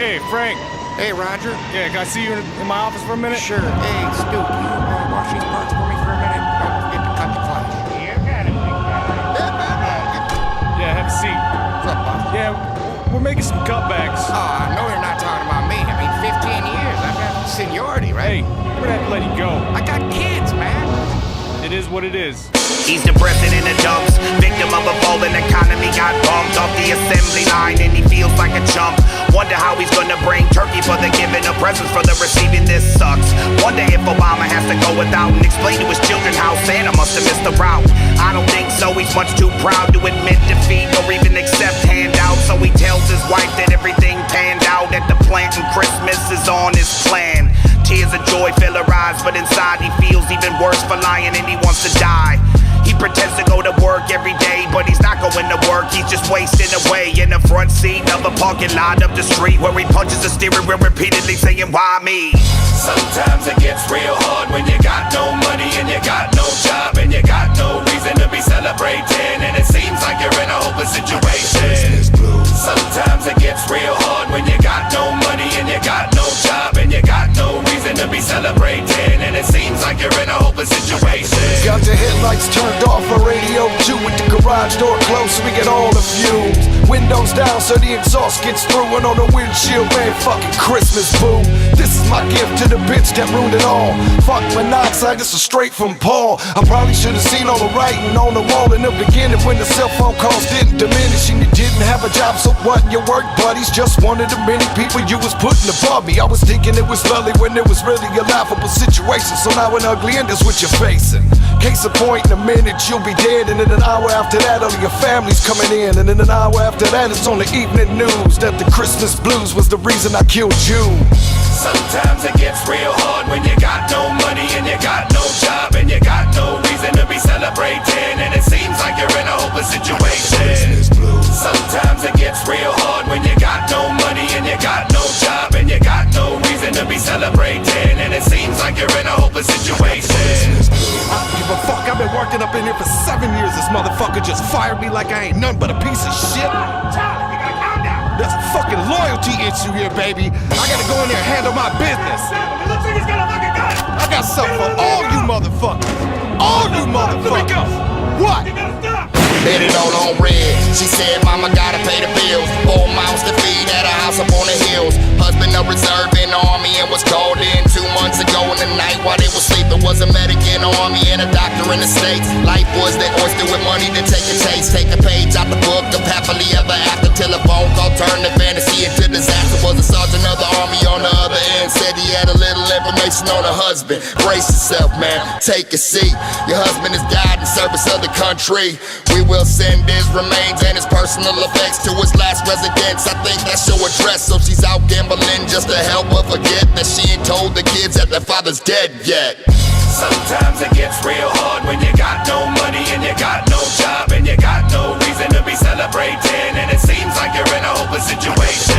Hey, Frank. Hey, Roger. Yeah, can I see you in my office for a minute? Sure. Hey, Stu, you wash these parts for me for a minute? Get to cut the flash. You got it, big guy. Yeah, have a seat. What's up, boss? Yeah, we're making some cutbacks. Oh, I know you're not talking about me. I mean, 15 years. I've got seniority, right? Hey, we're gonna have to let you go. I got kids, man. It is what it is. He's depressed in the dumps, victim of a falling economy. Got bumped off the assembly line and he feels like a chump. Wonder how he's gonna bring turkey for the giving, or presents for the receiving. This sucks. Wonder if Obama has to go without and explain to his children how Santa must have missed the route. I don't think so, he's much too proud to admit defeat or even accept handouts. So he tells his wife that everything panned out at the plant and Christmas is on his plan. Tears of joy fill her eyes, but inside he feels even worse for lying and he wants to die. He pretends to go to work every day, but he's not going to work. He's just wasting away in the front seat of a parking lot up the street, where he punches the steering wheel repeatedly saying, why me? Sometimes it gets real hard when you got no money and you got no job and you got no reason to be celebrating, and it seems like you're in a hopeless situation. Sometimes it gets real hard when you got no money and you got no job and you got no reason to be celebrating, and it seems like you're in a hopeless situation. Got your headlights turned off, a radio too, with the garage door closed so we get all the fumes. Windows down so the exhaust gets through, and on the windshield, man, fucking Christmas, boo. This is my gift to the bitch that ruined it all. Fuck monoxide, this is straight from Paul. I probably should've seen all the writing on the wall in the beginning, when the cell phone calls didn't diminish and you didn't have a job. So what? Your work buddies just one of the many people you was putting above me. I was thinking it was lovely when it was really a laughable situation. So now an ugly end is what you're facing. Case in point, in a minute you'll be dead, and in an hour after that all your family's coming in, and in an hour after that it's on the evening news that the Christmas blues was the reason I killed you. Sometimes it gets real hard when you got no money and you got no job and you got no reason to be celebrating, and it seems like you're in a hopeless situation. Sometimes it gets real hard when you got no money and you got no job and you got no reason to be celebrating, and it seems like you're in a hopeless situation. I don't give a fuck, I've been working up in here for 7 years. This motherfucker just fired me like I ain't nothing but a piece of shit. Charlie, you gotta calm down. There's a fucking loyalty issue here, baby. I gotta go in there and handle my business. It looks like he's got a fucking gun. I got something for all you motherfuckers. All you motherfuckers. What? You gotta stop. Headed on red. She said, Mama gotta pay the bills. 4 mouths to feed at a house up on the hills. Husband a reserve in the army and was called in 2 months ago in the night while they was sleeping. Was a medic in the army and a doctor in the States. Life was the oyster with money to take a taste. Take a page out the book of happily ever after, till a phone call turned the fantasy into disaster. Was a sergeant of the army on the other end. Said he had a little information on her husband. Brace yourself, man, take a seat. Your husband has died in service of the country. We will send his remains and his personal effects to his last residence. I think that's your address. So she's out gambling just to help her forget that she ain't told the kids that their father's dead yet. Sometimes it gets real hard when you got no money and you got no job and you got no reason to be celebrating, and it seems like you're in a hopeless situation.